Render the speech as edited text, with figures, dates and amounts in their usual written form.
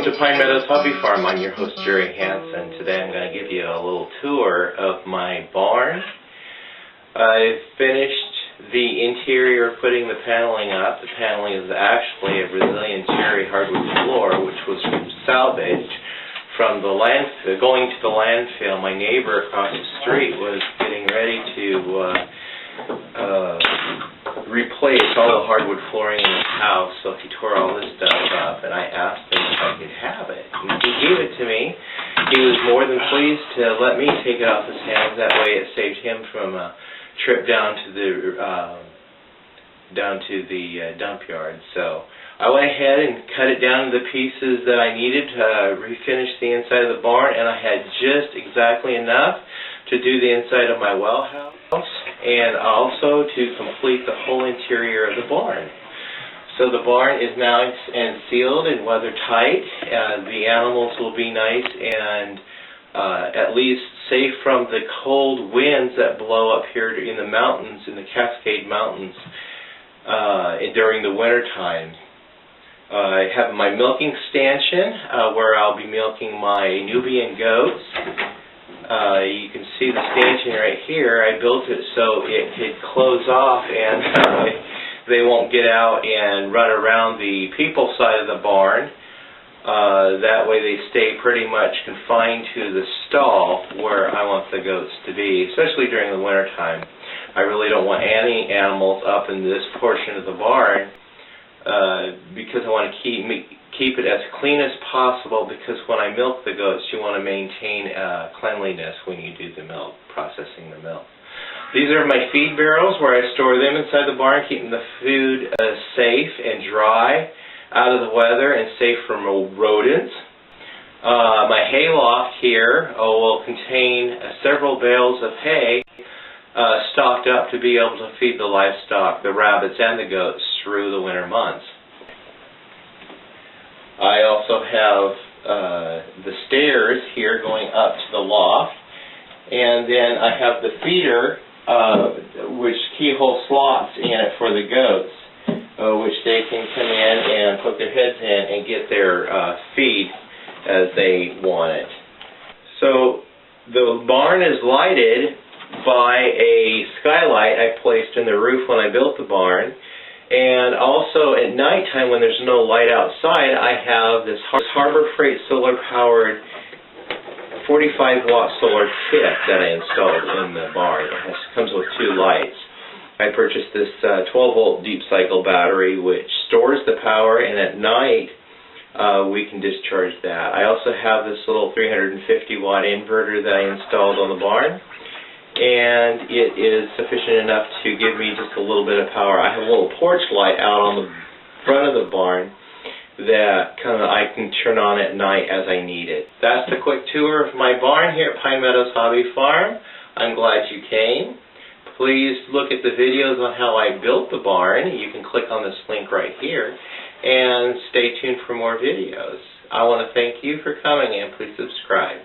Welcome to Pine Meadows Hobby Farm. I'm your host, Jerry Hansen. Today I'm going to give you a little tour of my barn. I've finished the interior, putting the paneling up. The paneling is actually a Brazilian cherry hardwood floor, which was salvaged from the landfill. Going to the landfill, my neighbor across the street was getting ready to replace all the hardwood flooring in his house, so he tore all this stuff up, and I asked him if I could have it. And he gave it to me. He was more than pleased to let me take it off his hands. That way it saved him from a trip down to the dump yard. So I went ahead and cut it down to the pieces that I needed to refinish the inside of the barn, and I had just exactly enough to do the inside of my well house and also to complete the whole interior of the barn. So the barn is now sealed and weather tight. The animals will be nice and at least safe from the cold winds that blow up here in the mountains, in the Cascade Mountains, during the winter time. I have my milking stanchion where I'll be milking my Nubian goats. You can see the stanchion right here. I built it so it could close off and they won't get out and run around the people side of the barn. That way they stay pretty much confined to the stall where I want the goats to be, especially during the winter time. I really don't want any animals up in this portion of the barn because I want to keep it as clean as possible, because when I milk the goats you want to maintain cleanliness when you do the milk, processing the milk. These are my feed barrels where I store them inside the barn, keeping the food safe and dry, out of the weather, and safe from rodents. My hay loft here will contain several bales of hay stocked up to be able to feed the livestock, the rabbits and the goats, through the winter months. I also have the stairs here going up to the loft, and then I have the feeder which keyhole slots in it for the goats, which they can come in and put their heads in and get their feed as they want it. So the barn is lighted by a skylight I placed in the roof when I built the barn. And also at nighttime, when there's no light outside, I have this Harbor Freight solar-powered 45-watt solar kit that I installed in the barn. It comes with two lights. I purchased this 12-volt deep cycle battery, which stores the power, and at night we can discharge that. I also have this little 350-watt inverter that I installed on the barn, and it is sufficient enough to give me just a little bit of power. I have a little porch light out on the front of the barn that I can turn on at night as I need it. That's the quick tour of my barn here at Pine Meadows Hobby Farm. I'm glad you came. Please look at the videos on how I built the barn. You can click on this link right here, and stay tuned for more videos. I want to thank you for coming, and please subscribe.